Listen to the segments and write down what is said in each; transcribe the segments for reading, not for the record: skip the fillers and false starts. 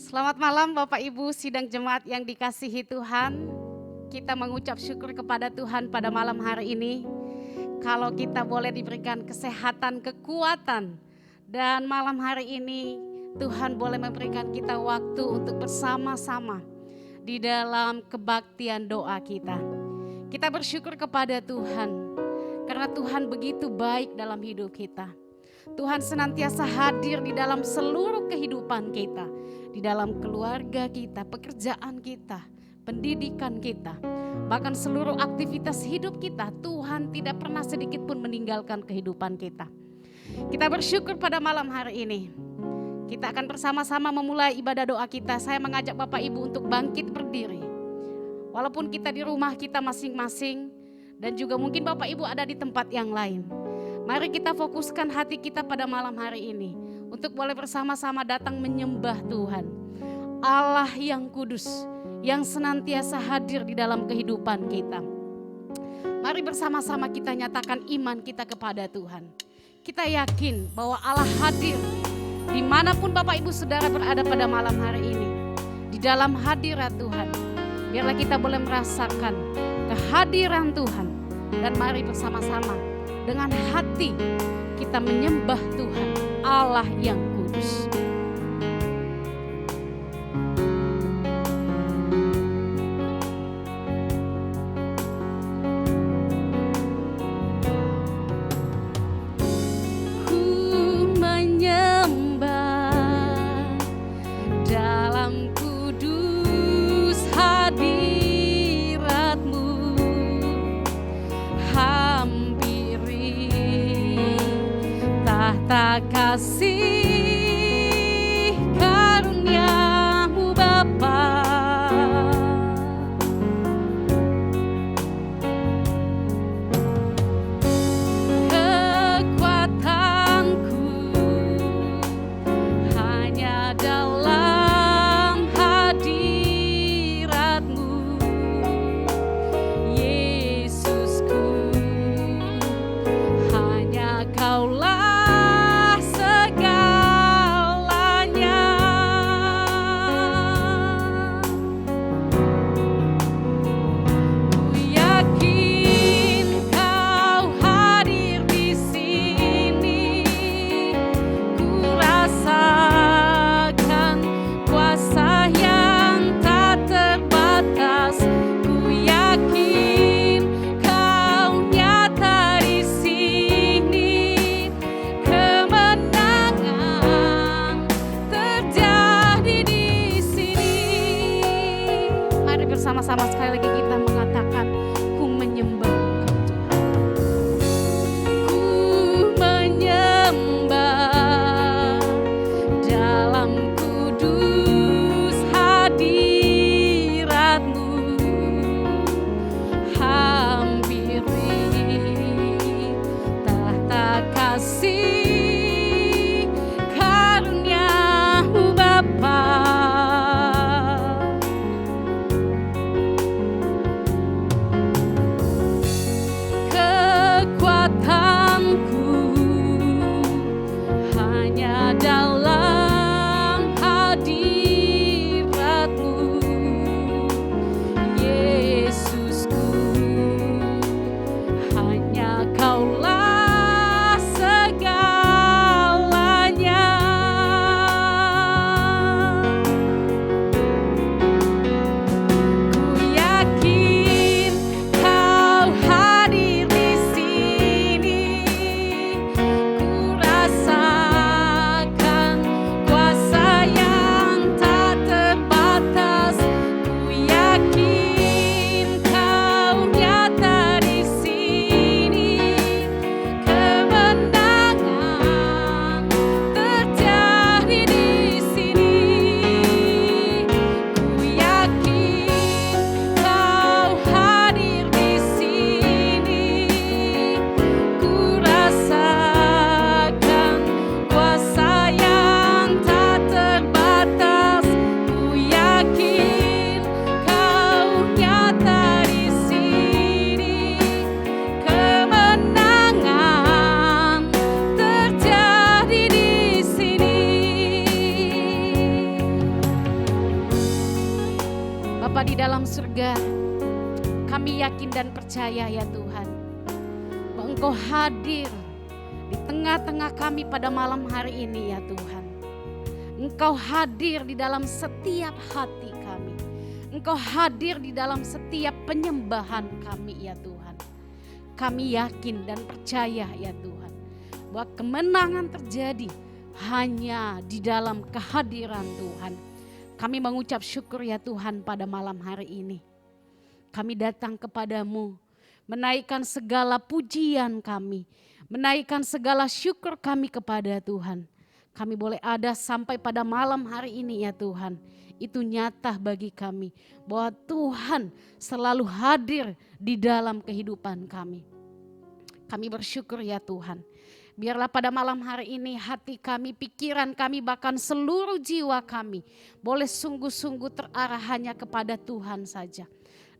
Selamat malam Bapak Ibu sidang jemaat yang dikasihi Tuhan. Kita mengucap syukur kepada Tuhan pada malam hari ini. Kalau kita boleh diberikan kesehatan, kekuatan. Dan malam hari ini Tuhan boleh memberikan kita waktu untuk bersama-sama di dalam kebaktian doa kita. Kita bersyukur kepada Tuhan karena Tuhan begitu baik dalam hidup kita. Tuhan senantiasa hadir di dalam seluruh kehidupan kita. Di dalam keluarga kita, pekerjaan kita, pendidikan kita, bahkan seluruh aktivitas hidup kita, Tuhan tidak pernah sedikit pun meninggalkan kehidupan kita. Kita bersyukur pada malam hari ini. Kita akan bersama-sama memulai ibadah doa kita. Saya mengajak Bapak Ibu untuk bangkit berdiri. Walaupun kita di rumah kita masing-masing dan juga mungkin Bapak Ibu ada di tempat yang lain. Mari kita fokuskan hati kita pada malam hari ini. Untuk boleh bersama-sama datang menyembah Tuhan. Allah yang kudus, yang senantiasa hadir di dalam kehidupan kita. Mari bersama-sama kita nyatakan iman kita kepada Tuhan. Kita yakin bahwa Allah hadir dimanapun Bapak Ibu Saudara berada pada malam hari ini. Di dalam hadirat Tuhan. Biarlah kita boleh merasakan kehadiran Tuhan. Dan mari bersama-sama dengan hati kita menyembah Tuhan. Allah yang kudus. Ku menyembah dalam kudus hadirat-Mu, hampiri tahta kasih karunia-Mu Bapa. Kekuatanku hanya dalam hadirat-Mu, Yesusku, hanya Kaulah sama-sama sekali lagi kita mengatakan ku menyembah Tuhan. Ku menyembah dalam kudus hadirat-Mu, hampiri tahta kasih karunia-Mu Bapa. Dalam hadirat-Mu, Yesusku, hanya Kaulah segalanya. Ku yakin Kau hadir di sini, ku rasa Bapa di dalam surga, kami yakin dan percaya ya Tuhan, bahwa Engkau hadir di tengah-tengah kami pada malam hari ini ya Tuhan. Engkau hadir di dalam setiap hati kami. Engkau hadir di dalam setiap penyembahan kami ya Tuhan. Kami yakin dan percaya ya Tuhan, bahwa kemenangan terjadi hanya di dalam kehadiran Tuhan. Kami mengucap syukur ya Tuhan pada malam hari ini. Kami datang kepadamu, menaikkan segala pujian kami, menaikkan segala syukur kami kepada Tuhan. Kami boleh ada sampai pada malam hari ini ya Tuhan. Itu nyata bagi kami bahwa Tuhan selalu hadir di dalam kehidupan kami. Kami bersyukur ya Tuhan. Biarlah pada malam hari ini hati kami, pikiran kami, bahkan seluruh jiwa kami boleh sungguh-sungguh terarah hanya kepada Tuhan saja.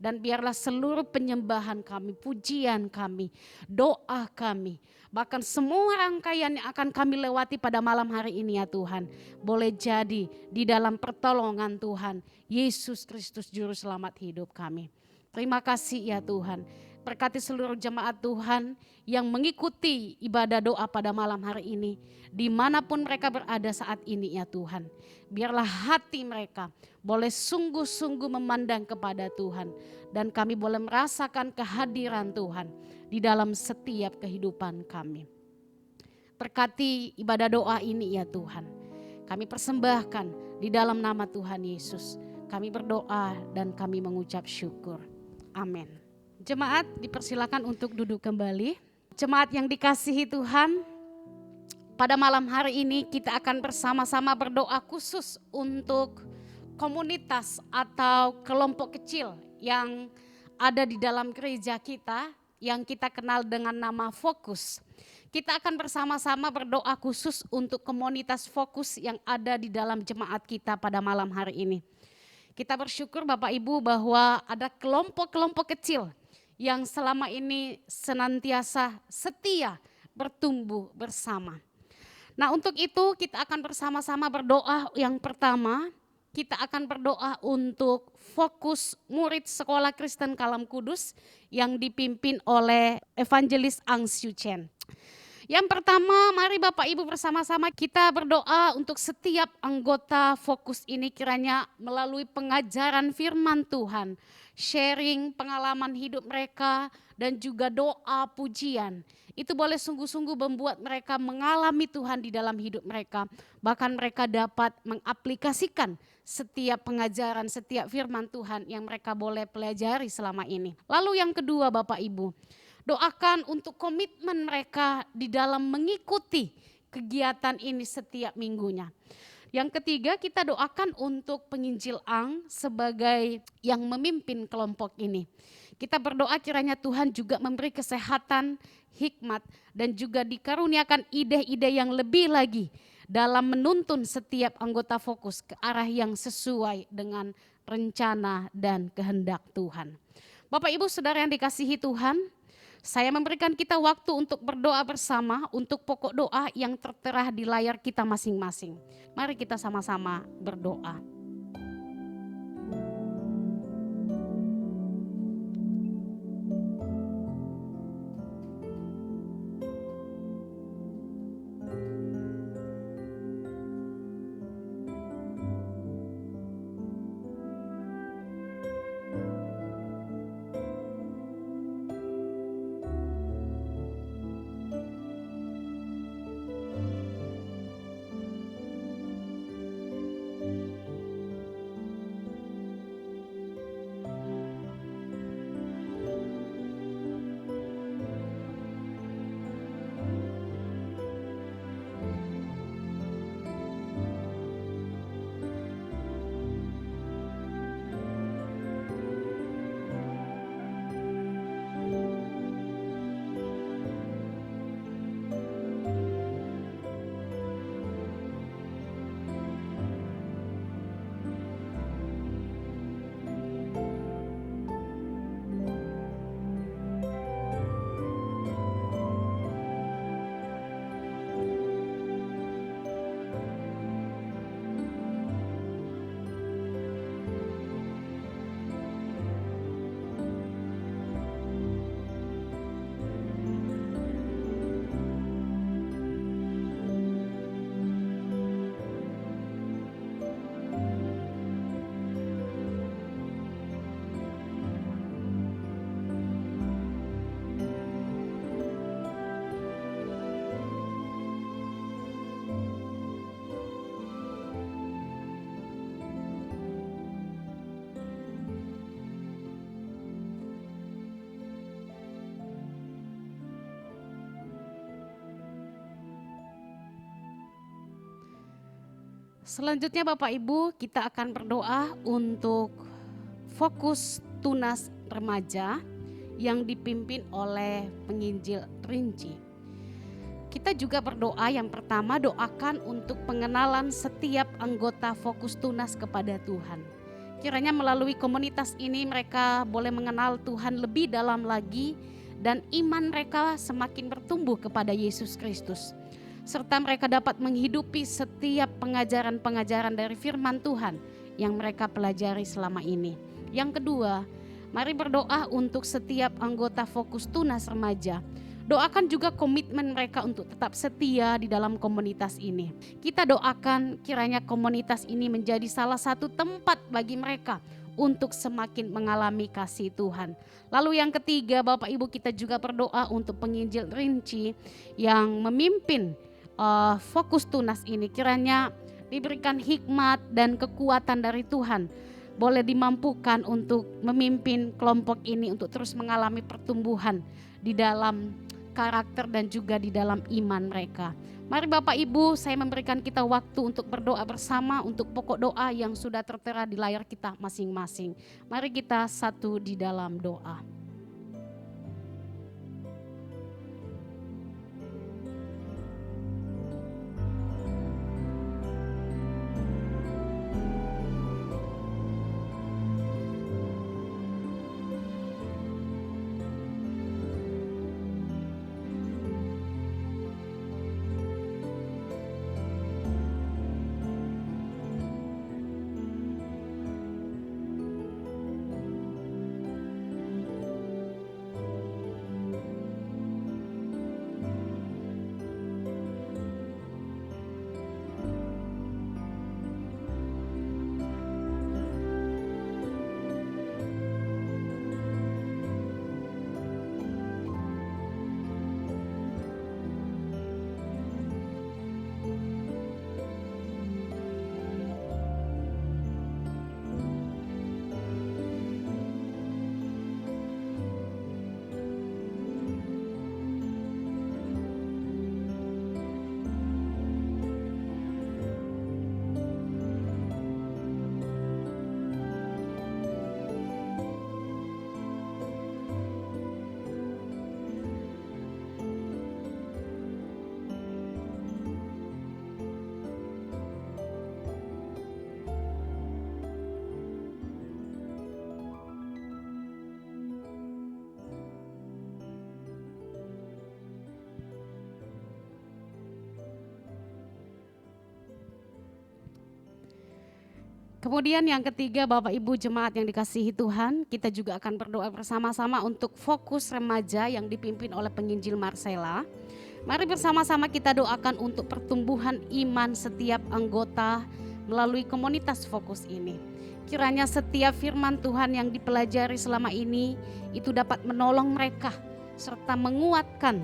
Dan biarlah seluruh penyembahan kami, pujian kami, doa kami, bahkan semua rangkaian yang akan kami lewati pada malam hari ini ya Tuhan, boleh jadi di dalam pertolongan Tuhan Yesus Kristus Juru Selamat hidup kami. Terima kasih ya Tuhan. Berkati seluruh jemaat Tuhan yang mengikuti ibadah doa pada malam hari ini, dimanapun mereka berada saat ini ya Tuhan. Biarlah hati mereka boleh sungguh-sungguh memandang kepada Tuhan, dan kami boleh merasakan kehadiran Tuhan di dalam setiap kehidupan kami. Berkati ibadah doa ini ya Tuhan. Kami persembahkan di dalam nama Tuhan Yesus. Kami berdoa dan kami mengucap syukur. Amin. Jemaat dipersilakan untuk duduk kembali. Jemaat yang dikasihi Tuhan, pada malam hari ini kita akan bersama-sama berdoa khusus untuk komunitas atau kelompok kecil yang ada di dalam gereja kita yang kita kenal dengan nama Fokus. Kita akan bersama-sama berdoa khusus untuk komunitas Fokus yang ada di dalam jemaat kita pada malam hari ini. Kita bersyukur Bapak Ibu bahwa ada kelompok-kelompok kecil yang selama ini senantiasa setia bertumbuh bersama. Nah, untuk itu kita akan bersama-sama berdoa. Yang pertama, kita akan berdoa untuk Fokus murid Sekolah Kristen Kalam Kudus yang dipimpin oleh Evangelis Ang Siu Chen. Yang pertama, mari Bapak Ibu bersama-sama kita berdoa untuk setiap anggota Fokus ini, kiranya melalui pengajaran firman Tuhan, sharing pengalaman hidup mereka dan juga doa pujian, itu boleh sungguh-sungguh membuat mereka mengalami Tuhan di dalam hidup mereka. Bahkan mereka dapat mengaplikasikan setiap pengajaran, setiap firman Tuhan yang mereka boleh pelajari selama ini. Lalu yang kedua Bapak Ibu, doakan untuk komitmen mereka di dalam mengikuti kegiatan ini setiap minggunya. Yang ketiga, kita doakan untuk penginjil Ang sebagai yang memimpin kelompok ini. Kita berdoa kiranya Tuhan juga memberi kesehatan, hikmat, dan juga dikaruniakan ide-ide yang lebih lagi dalam menuntun setiap anggota Fokus ke arah yang sesuai dengan rencana dan kehendak Tuhan. Bapak Ibu Saudara yang dikasihi Tuhan, saya memberikan kita waktu untuk berdoa bersama untuk pokok doa yang tertera di layar kita masing-masing. Mari kita sama-sama berdoa. Selanjutnya Bapak Ibu, kita akan berdoa untuk fokus tunas remaja yang dipimpin oleh penginjil Rinci. Kita juga berdoa, yang pertama doakan untuk pengenalan setiap anggota fokus tunas kepada Tuhan. Kiranya melalui komunitas ini mereka boleh mengenal Tuhan lebih dalam lagi dan iman mereka semakin bertumbuh kepada Yesus Kristus. Serta mereka dapat menghidupi setiap pengajaran-pengajaran dari firman Tuhan yang mereka pelajari selama ini. Yang kedua, mari berdoa untuk setiap anggota fokus tunas remaja. Doakan juga komitmen mereka untuk tetap setia di dalam komunitas ini. Kita doakan kiranya komunitas ini menjadi salah satu tempat bagi mereka untuk semakin mengalami kasih Tuhan. Lalu yang ketiga, Bapak Ibu, kita juga berdoa untuk penginjil Rinci yang memimpin fokus tunas ini. Kiranya diberikan hikmat dan kekuatan dari Tuhan, boleh dimampukan untuk memimpin kelompok ini untuk terus mengalami pertumbuhan di dalam karakter dan juga di dalam iman mereka. Mari Bapak Ibu, saya memberikan kita waktu untuk berdoa bersama untuk pokok doa yang sudah tertera di layar kita masing-masing. Mari kita satu di dalam doa. Kemudian yang ketiga, Bapak Ibu jemaat yang dikasihi Tuhan, kita juga akan berdoa bersama-sama untuk fokus remaja yang dipimpin oleh penginjil Marcella. Mari bersama-sama kita doakan untuk pertumbuhan iman setiap anggota melalui komunitas fokus ini. Kiranya setiap firman Tuhan yang dipelajari selama ini itu dapat menolong mereka serta menguatkan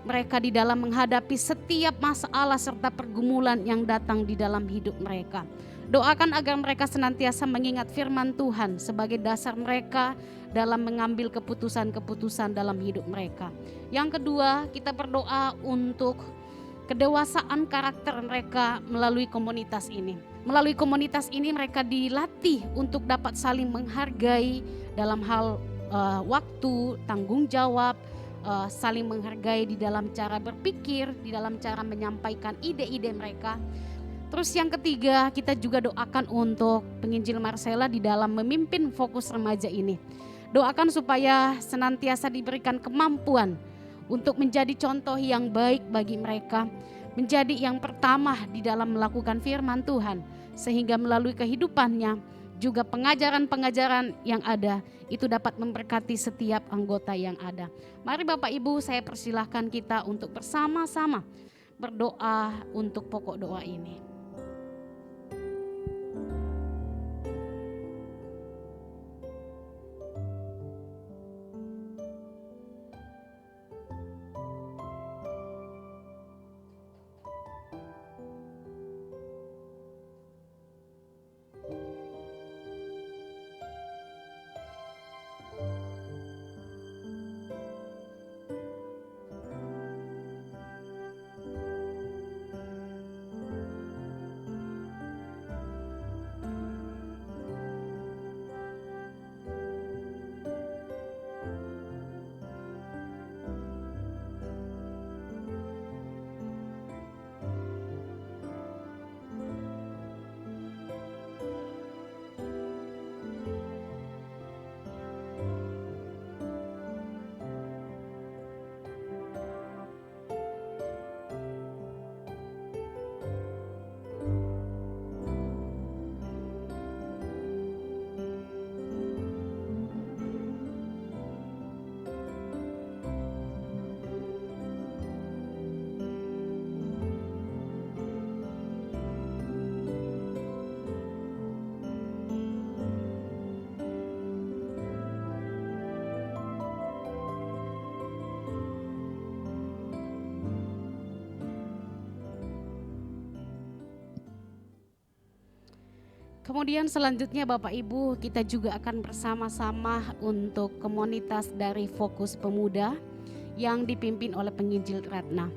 mereka di dalam menghadapi setiap masalah serta pergumulan yang datang di dalam hidup mereka. Doakan agar mereka senantiasa mengingat firman Tuhan sebagai dasar mereka dalam mengambil keputusan-keputusan dalam hidup mereka. Yang kedua, kita berdoa untuk kedewasaan karakter mereka melalui komunitas ini. Melalui komunitas ini mereka dilatih untuk dapat saling menghargai dalam hal waktu, tanggung jawab, saling menghargai di dalam cara berpikir, di dalam cara menyampaikan ide-ide mereka. Terus yang ketiga, kita juga doakan untuk penginjil Marcella di dalam memimpin fokus remaja ini. Doakan supaya senantiasa diberikan kemampuan untuk menjadi contoh yang baik bagi mereka, menjadi yang pertama di dalam melakukan firman Tuhan, sehingga melalui kehidupannya juga pengajaran-pengajaran yang ada itu dapat memberkati setiap anggota yang ada. Mari Bapak Ibu, saya persilahkan kita untuk bersama-sama berdoa untuk pokok doa ini. Kemudian selanjutnya Bapak Ibu, kita juga akan bersama-sama untuk komunitas dari Fokus Pemuda yang dipimpin oleh penginjil Ratna.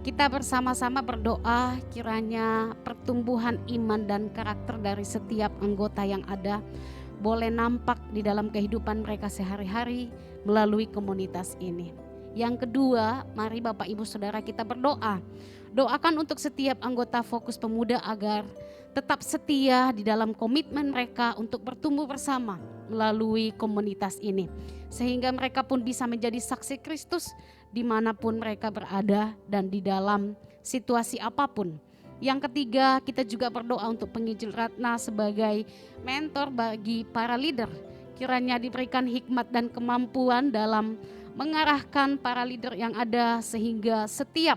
Kita bersama-sama berdoa kiranya pertumbuhan iman dan karakter dari setiap anggota yang ada boleh nampak di dalam kehidupan mereka sehari-hari melalui komunitas ini. Yang kedua, mari Bapak Ibu Saudara kita berdoa. Doakan untuk setiap anggota Fokus Pemuda agar tetap setia di dalam komitmen mereka untuk bertumbuh bersama melalui komunitas ini. Sehingga mereka pun bisa menjadi saksi Kristus dimanapun mereka berada dan di dalam situasi apapun. Yang ketiga, kita juga berdoa untuk penginjil Ratna sebagai mentor bagi para leader. Kiranya diberikan hikmat dan kemampuan dalam mengarahkan para leader yang ada sehingga setiap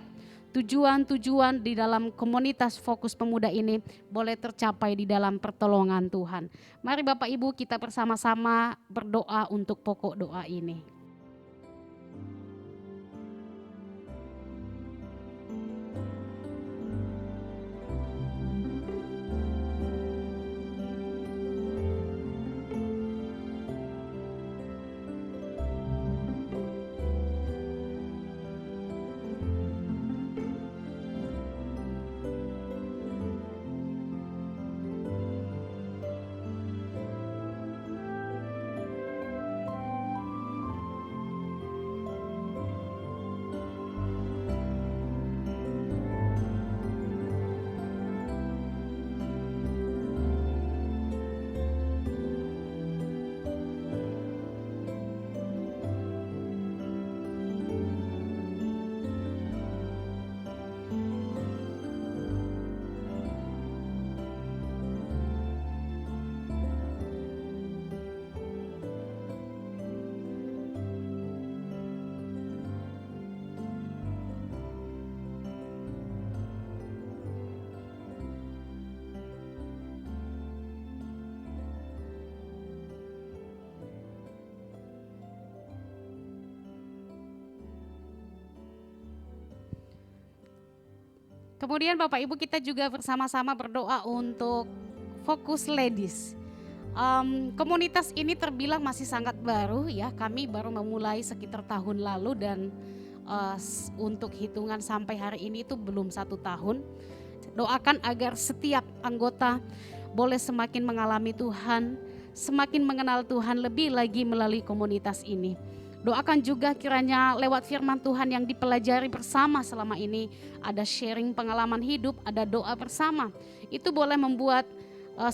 tujuan-tujuan di dalam komunitas Fokus Pemuda ini boleh tercapai di dalam pertolongan Tuhan. Mari Bapak Ibu kita bersama-sama berdoa untuk pokok doa ini. Kemudian Bapak Ibu kita juga bersama-sama berdoa untuk Fokus Ladies. Komunitas ini terbilang masih sangat baru ya, kami baru memulai sekitar tahun lalu dan untuk hitungan sampai hari ini itu belum 1 tahun. Doakan agar setiap anggota boleh semakin mengalami Tuhan, semakin mengenal Tuhan lebih lagi melalui komunitas ini. Doakan juga kiranya lewat firman Tuhan yang dipelajari bersama selama ini, ada sharing pengalaman hidup, ada doa bersama. Itu boleh membuat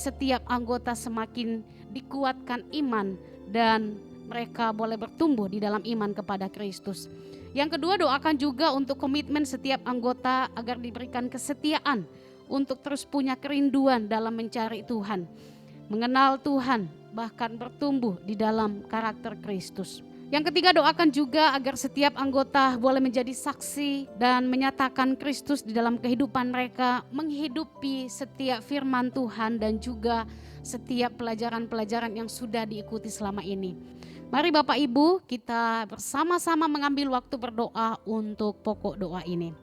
setiap anggota semakin dikuatkan iman dan mereka boleh bertumbuh di dalam iman kepada Kristus. Yang kedua, doakan juga untuk komitmen setiap anggota agar diberikan kesetiaan untuk terus punya kerinduan dalam mencari Tuhan, mengenal Tuhan, bahkan bertumbuh di dalam karakter Kristus. Yang ketiga, doakan juga agar setiap anggota boleh menjadi saksi dan menyatakan Kristus di dalam kehidupan mereka, menghidupi setiap firman Tuhan dan juga setiap pelajaran-pelajaran yang sudah diikuti selama ini. Mari Bapak Ibu kita bersama-sama mengambil waktu berdoa untuk pokok doa ini.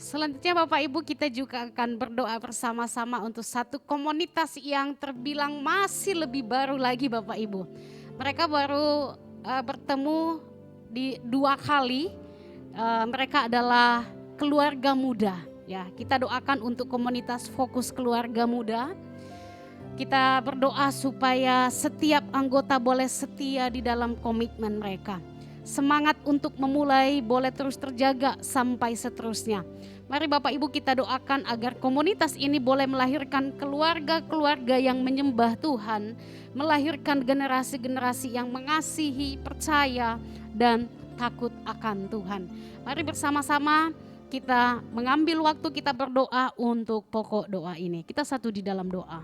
Selanjutnya Bapak Ibu, kita juga akan berdoa bersama-sama untuk satu komunitas yang terbilang masih lebih baru lagi Bapak Ibu. Mereka baru bertemu di 2 kali. Mereka adalah keluarga muda. Ya, kita doakan untuk komunitas Fokus Keluarga Muda. Kita berdoa supaya setiap anggota boleh setia di dalam komitmen mereka. Semangat untuk memulai boleh terus terjaga sampai seterusnya. Mari Bapak Ibu kita doakan agar komunitas ini boleh melahirkan keluarga-keluarga yang menyembah Tuhan, melahirkan generasi-generasi yang mengasihi, percaya, dan takut akan Tuhan. Mari bersama-sama kita mengambil waktu kita berdoa untuk pokok doa ini. Kita satu di dalam doa.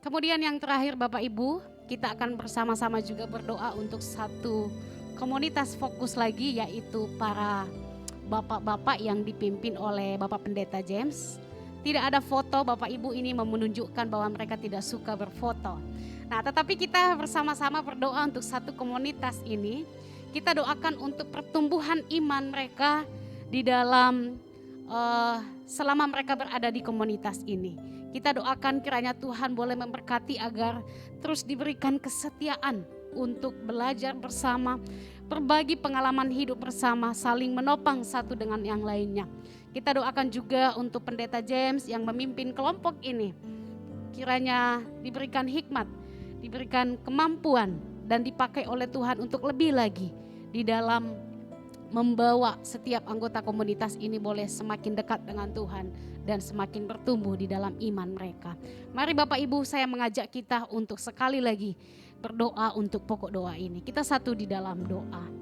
Kemudian yang terakhir Bapak Ibu, kita akan bersama-sama juga berdoa untuk satu komunitas fokus lagi, yaitu para bapak-bapak yang dipimpin oleh Bapak Pendeta James. Tidak ada foto, Bapak Ibu ini menunjukkan bahwa mereka tidak suka berfoto. Nah, tetapi kita bersama-sama berdoa untuk satu komunitas ini. Kita doakan untuk pertumbuhan iman mereka di dalam selama mereka berada di komunitas ini. Kita doakan kiranya Tuhan boleh memberkati agar terus diberikan kesetiaan untuk belajar bersama, berbagi pengalaman hidup bersama, saling menopang satu dengan yang lainnya. Kita doakan juga untuk Pendeta James yang memimpin kelompok ini. Kiranya diberikan hikmat, diberikan kemampuan dan dipakai oleh Tuhan untuk lebih lagi di dalam membawa setiap anggota komunitas ini boleh semakin dekat dengan Tuhan dan semakin bertumbuh di dalam iman mereka. Mari Bapak Ibu, saya mengajak kita untuk sekali lagi berdoa untuk pokok doa ini. Kita satu di dalam doa.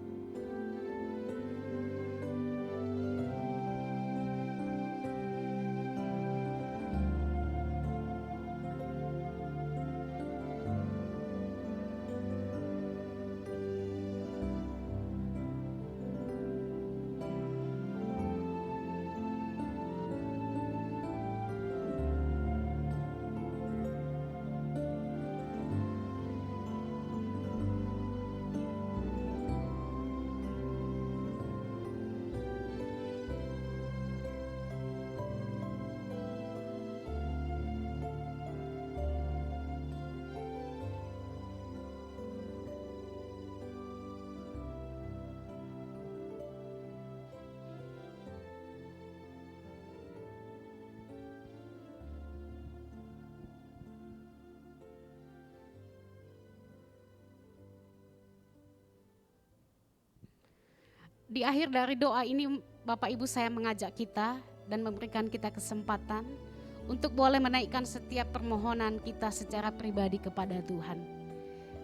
Di akhir dari doa ini Bapak Ibu, saya mengajak kita dan memberikan kita kesempatan untuk boleh menaikkan setiap permohonan kita secara pribadi kepada Tuhan.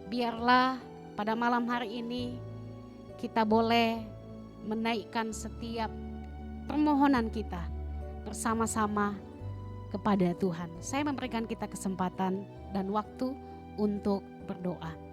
Biarlah pada malam hari ini kita boleh menaikkan setiap permohonan kita bersama-sama kepada Tuhan. Saya memberikan kita kesempatan dan waktu untuk berdoa.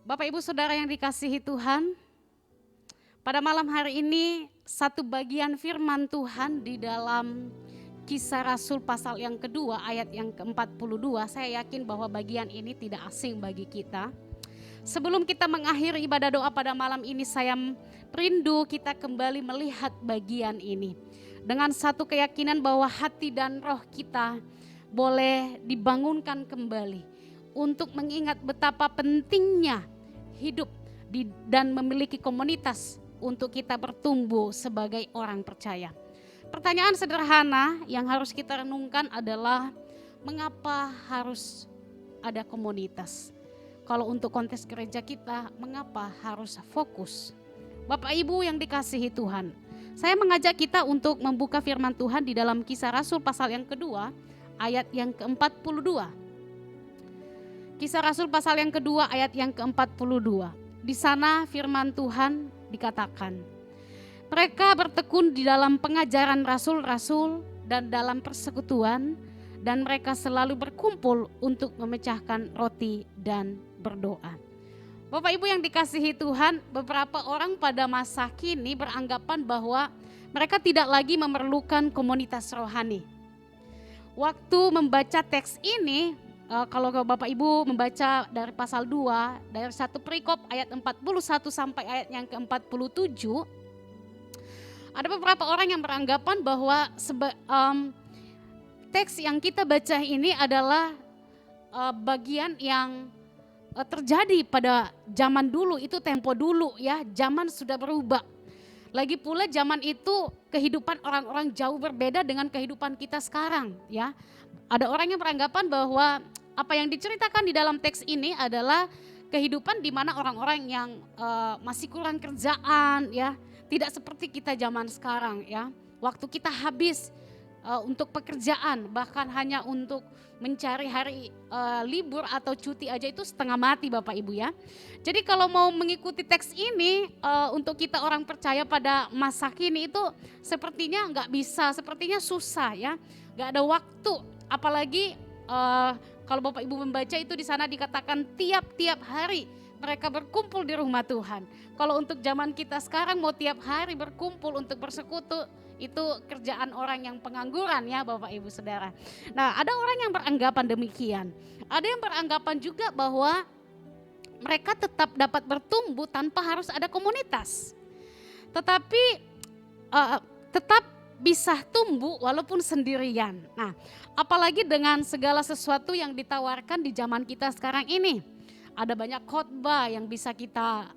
Bapak Ibu Saudara yang dikasihi Tuhan, pada malam hari ini satu bagian firman Tuhan di dalam Kisah Rasul pasal yang kedua ayat yang ke-42, saya yakin bahwa bagian ini tidak asing bagi kita. Sebelum kita mengakhiri ibadah doa pada malam ini, saya rindu kita kembali melihat bagian ini dengan satu keyakinan bahwa hati dan roh kita boleh dibangunkan kembali. untuk mengingat betapa pentingnya hidup dan memiliki komunitas untuk kita bertumbuh sebagai orang percaya. Pertanyaan sederhana yang harus kita renungkan adalah mengapa harus ada komunitas? Kalau untuk konteks gereja kita, mengapa harus fokus? Bapak Ibu yang dikasihi Tuhan, saya mengajak kita untuk membuka firman Tuhan di dalam Kisah Rasul pasal yang kedua, ayat yang ke-42. Kisah Rasul pasal yang kedua, ayat yang ke-42. Di sana firman Tuhan dikatakan, mereka bertekun di dalam pengajaran rasul-rasul dan dalam persekutuan, dan mereka selalu berkumpul untuk memecahkan roti dan berdoa. Bapak Ibu yang dikasihi Tuhan, beberapa orang pada masa kini beranggapan bahwa mereka tidak lagi memerlukan komunitas rohani. Waktu membaca teks ini, kalau Bapak Ibu membaca dari pasal 2, dari 1 perikop ayat 41 sampai ayat yang ke-47, ada beberapa orang yang beranggapan bahwa teks yang kita baca ini adalah bagian yang terjadi pada zaman dulu, itu tempo dulu ya, zaman sudah berubah. Lagi pula zaman itu kehidupan orang-orang jauh berbeda dengan kehidupan kita sekarang ya. Ada orang yang beranggapan bahwa apa yang diceritakan di dalam teks ini adalah kehidupan di mana orang-orang yang masih kurang kerjaan ya. Tidak seperti kita zaman sekarang ya. Waktu kita habis untuk pekerjaan, bahkan hanya untuk mencari hari libur atau cuti aja itu setengah mati Bapak Ibu ya. Jadi kalau mau mengikuti teks ini untuk kita orang percaya pada masa kini itu sepertinya nggak bisa, sepertinya susah ya. Nggak ada waktu, apalagi kalau Bapak Ibu membaca itu di sana dikatakan tiap-tiap hari mereka berkumpul di rumah Tuhan. Kalau untuk zaman kita sekarang mau tiap hari berkumpul untuk bersekutu, itu kerjaan orang yang pengangguran ya Bapak Ibu Saudara. Nah, ada orang yang beranggapan demikian. Ada yang beranggapan juga bahwa mereka tetap dapat bertumbuh tanpa harus ada komunitas. Tetapi tetap bisa tumbuh walaupun sendirian. Nah, apalagi dengan segala sesuatu yang ditawarkan di zaman kita sekarang ini. Ada banyak khotbah yang bisa kita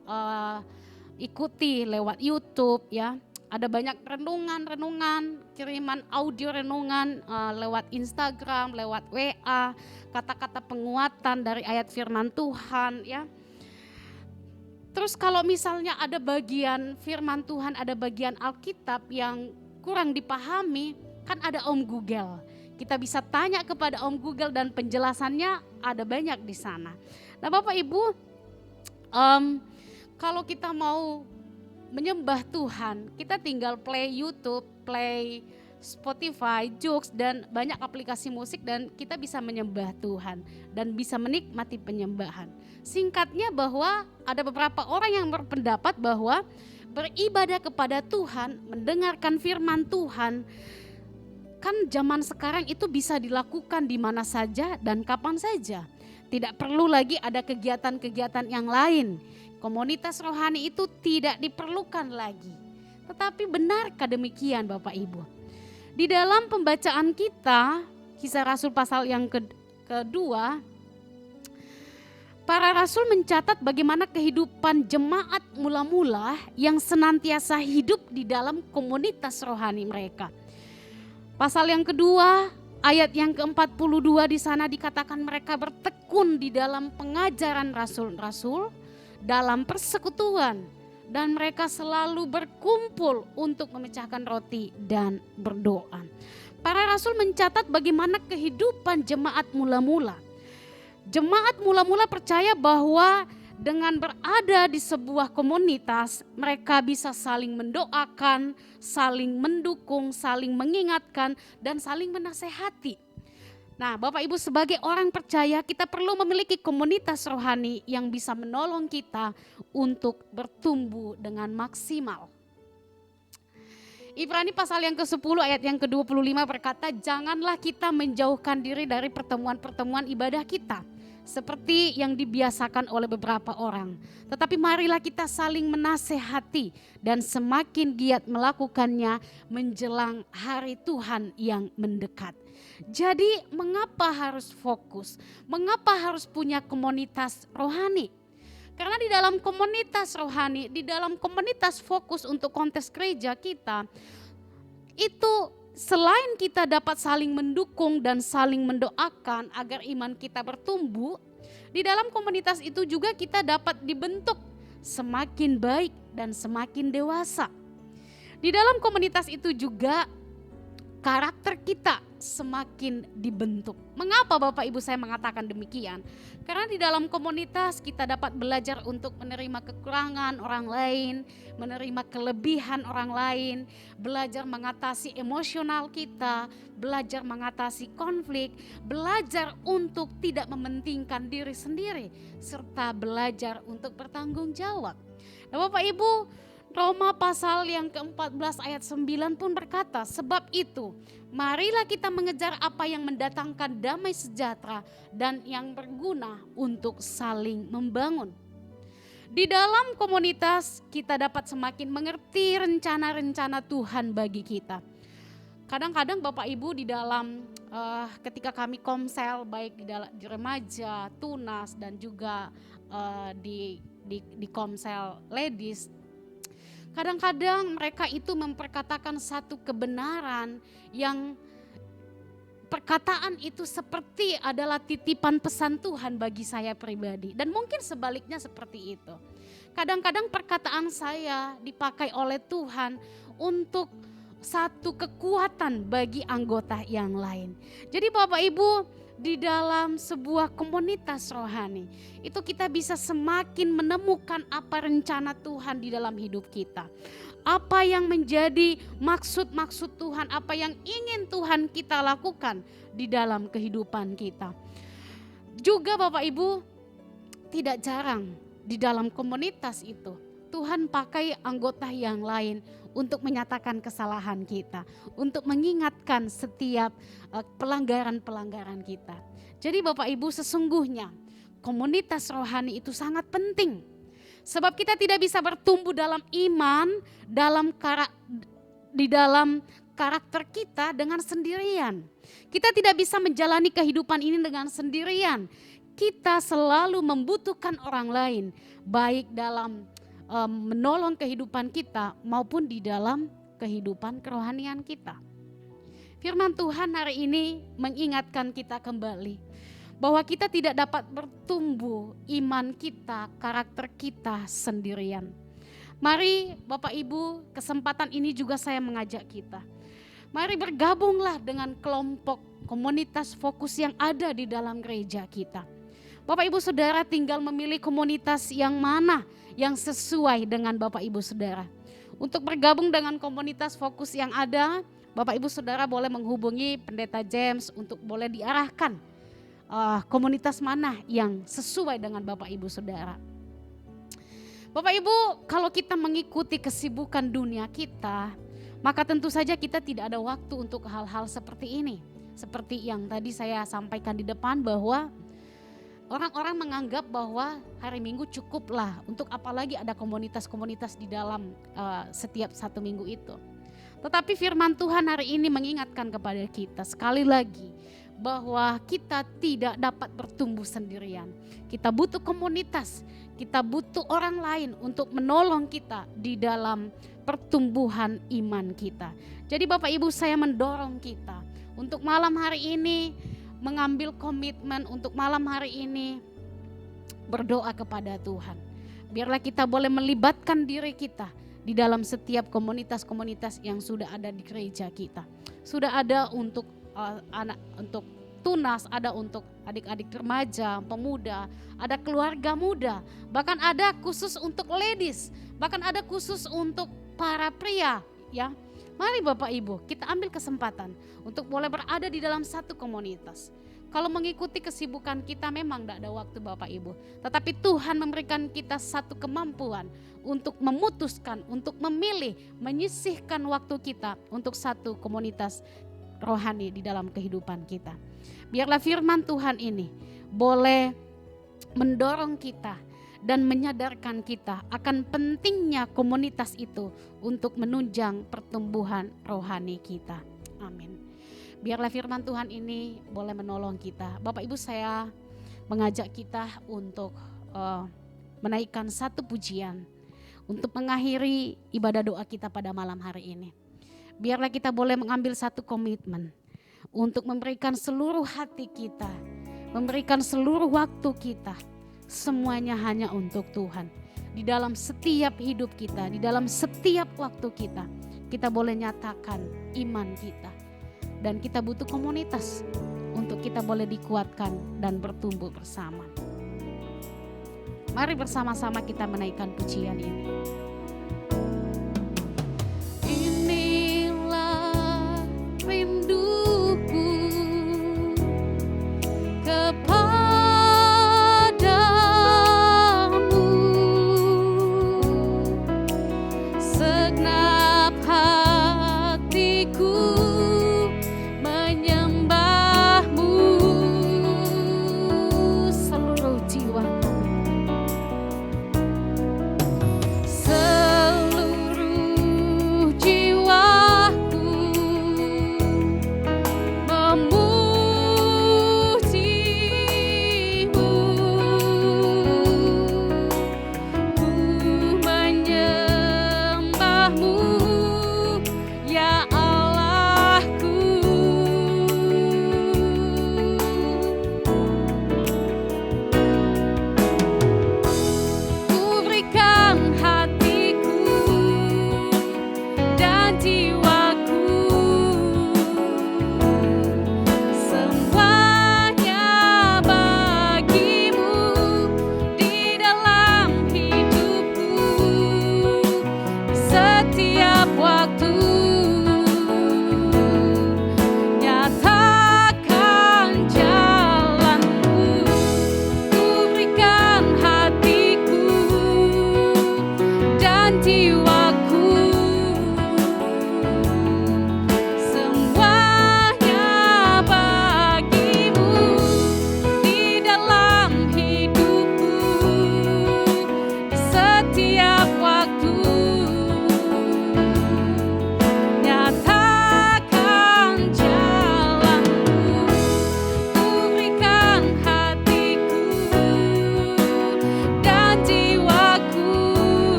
ikuti lewat YouTube ya. Ada banyak renungan, kiriman audio renungan lewat Instagram, lewat WA, kata-kata penguatan dari ayat firman Tuhan ya. Terus kalau misalnya ada bagian firman Tuhan, ada bagian Alkitab yang kurang dipahami, kan ada Om Google. Kita bisa tanya kepada Om Google dan penjelasannya ada banyak di sana. Nah Bapak Ibu, kalau kita mau menyembah Tuhan, kita tinggal play YouTube, play Spotify, Joox dan banyak aplikasi musik dan kita bisa menyembah Tuhan dan bisa menikmati penyembahan. Singkatnya bahwa ada beberapa orang yang berpendapat bahwa beribadah kepada Tuhan, mendengarkan firman Tuhan, kan zaman sekarang itu bisa dilakukan di mana saja dan kapan saja. Tidak perlu lagi ada kegiatan-kegiatan yang lain. Komunitas rohani itu tidak diperlukan lagi. Tetapi benarkah demikian Bapak Ibu? Di dalam pembacaan kita, Kisah Rasul pasal yang kedua, para rasul mencatat bagaimana kehidupan jemaat mula-mula yang senantiasa hidup di dalam komunitas rohani mereka. Pasal yang kedua, ayat yang ke-42 di sana dikatakan mereka bertekun di dalam pengajaran rasul-rasul, dalam persekutuan, dan mereka selalu berkumpul untuk memecahkan roti dan berdoa. Para rasul mencatat bagaimana kehidupan jemaat mula-mula. Jemaat mula-mula percaya bahwa dengan berada di sebuah komunitas, mereka bisa saling mendoakan, saling mendukung, saling mengingatkan, dan saling menasehati. Nah, Bapak Ibu sebagai orang percaya kita perlu memiliki komunitas rohani yang bisa menolong kita untuk bertumbuh dengan maksimal. Ibrani pasal yang ke-10 ayat yang ke-25 berkata, janganlah kita menjauhkan diri dari pertemuan-pertemuan ibadah kita seperti yang dibiasakan oleh beberapa orang. Tetapi marilah kita saling menasehati dan semakin giat melakukannya menjelang hari Tuhan yang mendekat. Jadi mengapa harus fokus? Mengapa harus punya komunitas rohani? Karena di dalam komunitas rohani, di dalam komunitas fokus untuk konteks gereja kita, itu selain kita dapat saling mendukung dan saling mendoakan agar iman kita bertumbuh, di dalam komunitas itu juga kita dapat dibentuk semakin baik dan semakin dewasa. Di dalam komunitas itu juga karakter kita semakin dibentuk. Mengapa Bapak Ibu saya mengatakan demikian? Karena di dalam komunitas kita dapat belajar untuk menerima kekurangan orang lain, menerima kelebihan orang lain, belajar mengatasi emosional kita, belajar mengatasi konflik, belajar untuk tidak mementingkan diri sendiri, serta belajar untuk bertanggung jawab. Nah Bapak Ibu, Roma pasal yang ke-14 ayat 9 pun berkata, sebab itu marilah kita mengejar apa yang mendatangkan damai sejahtera dan yang berguna untuk saling membangun. Di dalam komunitas kita dapat semakin mengerti rencana-rencana Tuhan bagi kita. Kadang-kadang Bapak Ibu di dalam ketika kami komsel baik di remaja, tunas dan juga di komsel ladies, kadang-kadang mereka itu memperkatakan satu kebenaran yang perkataan itu seperti adalah titipan pesan Tuhan bagi saya pribadi. Dan mungkin sebaliknya seperti itu. Kadang-kadang perkataan saya dipakai oleh Tuhan untuk satu kekuatan bagi anggota yang lain. Jadi Bapak Ibu, di dalam sebuah komunitas rohani itu kita bisa semakin menemukan apa rencana Tuhan di dalam hidup kita. Apa yang menjadi maksud-maksud Tuhan, apa yang ingin Tuhan kita lakukan di dalam kehidupan kita. Juga Bapak Ibu, tidak jarang di dalam komunitas itu Tuhan pakai anggota yang lain untuk menyatakan kesalahan kita, untuk mengingatkan setiap pelanggaran-pelanggaran kita. Jadi Bapak Ibu, sesungguhnya komunitas rohani itu sangat penting. Sebab kita tidak bisa bertumbuh dalam iman, di dalam karakter kita dengan sendirian. Kita tidak bisa menjalani kehidupan ini dengan sendirian. Kita selalu membutuhkan orang lain, baik dalam menolong kehidupan kita maupun di dalam kehidupan kerohanian kita. Firman Tuhan hari ini mengingatkan kita kembali bahwa kita tidak dapat bertumbuh iman kita, karakter kita sendirian. Mari Bapak Ibu, kesempatan ini juga saya mengajak kita. Mari bergabunglah dengan kelompok komunitas fokus yang ada di dalam gereja kita. Bapak Ibu Saudara tinggal memilih komunitas yang mana yang sesuai dengan Bapak Ibu Saudara. Untuk bergabung dengan komunitas fokus yang ada, Bapak Ibu Saudara boleh menghubungi Pendeta James untuk boleh diarahkan komunitas mana yang sesuai dengan Bapak Ibu Saudara. Bapak Ibu, kalau kita mengikuti kesibukan dunia kita, maka tentu saja kita tidak ada waktu untuk hal-hal seperti ini. Seperti yang tadi saya sampaikan di depan bahwa orang-orang menganggap bahwa hari Minggu cukuplah, untuk apalagi ada komunitas-komunitas di dalam setiap satu minggu itu. Tetapi firman Tuhan hari ini mengingatkan kepada kita sekali lagi bahwa kita tidak dapat bertumbuh sendirian. Kita butuh komunitas, kita butuh orang lain untuk menolong kita di dalam pertumbuhan iman kita. Jadi Bapak Ibu, saya mendorong kita untuk malam hari ini mengambil komitmen untuk malam hari ini berdoa kepada Tuhan. Biarlah kita boleh melibatkan diri kita di dalam setiap komunitas-komunitas yang sudah ada di gereja kita. Sudah ada untuk anak, untuk tunas, ada untuk adik-adik remaja, pemuda, ada keluarga muda, bahkan ada khusus untuk ladies, bahkan ada khusus untuk para pria, ya. Mari Bapak Ibu, kita ambil kesempatan untuk boleh berada di dalam satu komunitas. Kalau mengikuti kesibukan kita memang tidak ada waktu Bapak Ibu. Tetapi Tuhan memberikan kita satu kemampuan untuk memutuskan, untuk memilih, menyisihkan waktu kita untuk satu komunitas rohani di dalam kehidupan kita. Biarlah firman Tuhan ini boleh mendorong kita dan menyadarkan kita akan pentingnya komunitas itu untuk menunjang pertumbuhan rohani kita. Amin. Biarlah firman Tuhan ini boleh menolong kita. Bapak Ibu, saya mengajak kita untuk menaikkan satu pujian untuk mengakhiri ibadah doa kita pada malam hari ini. Biarlah kita boleh mengambil satu komitmen untuk memberikan seluruh hati kita, memberikan seluruh waktu kita, semuanya hanya untuk Tuhan. Di dalam setiap hidup kita, di dalam setiap waktu kita boleh nyatakan iman kita. Dan kita butuh komunitas untuk kita boleh dikuatkan dan bertumbuh bersama. Mari bersama-sama kita menaikkan pujian ini. Inilah rinduku kepadamu, segenap hatiku menyembahmu, seluruh jiwa.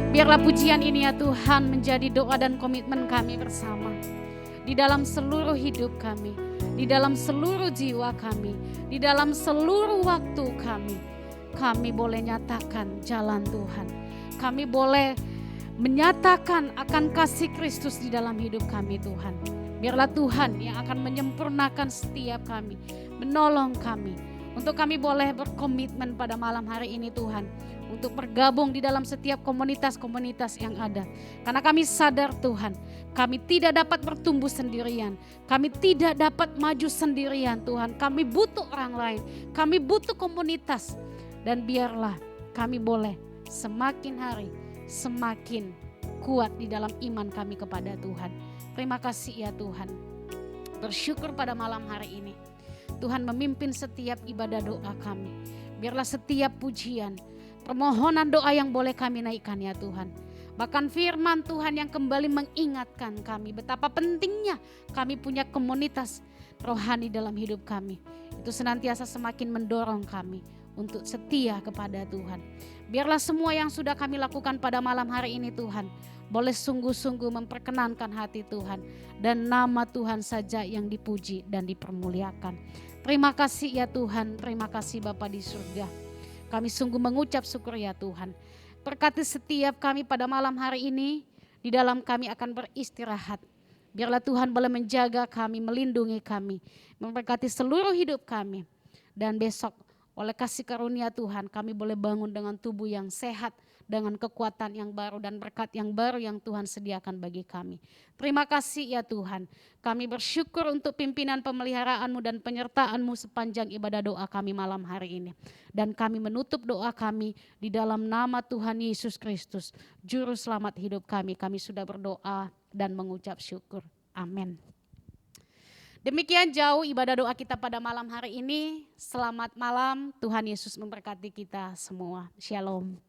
Biarlah pujian ini ya Tuhan menjadi doa dan komitmen kami bersama. Di dalam seluruh hidup kami, di dalam seluruh jiwa kami, di dalam seluruh waktu kami boleh nyatakan jalan Tuhan. Kami boleh menyatakan akan kasih Kristus di dalam hidup kami Tuhan. Biarlah Tuhan yang akan menyempurnakan setiap kami, menolong kami. Untuk kami boleh berkomitmen pada malam hari ini Tuhan, untuk bergabung di dalam setiap komunitas-komunitas yang ada. Karena kami sadar Tuhan, kami tidak dapat bertumbuh sendirian. Kami tidak dapat maju sendirian Tuhan. Kami butuh orang lain, kami butuh komunitas. Dan biarlah kami boleh semakin hari semakin kuat di dalam iman kami kepada Tuhan. Terima kasih ya Tuhan. Bersyukur pada malam hari ini Tuhan memimpin setiap ibadah doa kami. Biarlah setiap pujian, permohonan doa yang boleh kami naikkan ya Tuhan. Bahkan firman Tuhan yang kembali mengingatkan kami betapa pentingnya kami punya komunitas rohani dalam hidup kami. Itu senantiasa semakin mendorong kami untuk setia kepada Tuhan. Biarlah semua yang sudah kami lakukan pada malam hari ini Tuhan, boleh sungguh-sungguh memperkenankan hati Tuhan. Dan nama Tuhan saja yang dipuji dan dipermuliakan. Terima kasih ya Tuhan, terima kasih Bapa di surga. Kami sungguh mengucap syukur ya Tuhan. Berkati setiap kami pada malam hari ini, di dalam kami akan beristirahat. Biarlah Tuhan boleh menjaga kami, melindungi kami, memberkati seluruh hidup kami. Dan besok Oleh kasih karunia Tuhan, kami boleh bangun dengan tubuh yang sehat, dengan kekuatan yang baru dan berkat yang baru yang Tuhan sediakan bagi kami. Terima kasih ya Tuhan. Kami bersyukur untuk pimpinan pemeliharaanmu dan penyertaanmu sepanjang ibadah doa kami malam hari ini. Dan kami menutup doa kami di dalam nama Tuhan Yesus Kristus, Juru Selamat hidup kami. Kami sudah berdoa dan mengucap syukur. Amin. Demikian jauh ibadah doa kita pada malam hari ini. Selamat malam, Tuhan Yesus memberkati kita semua. Shalom.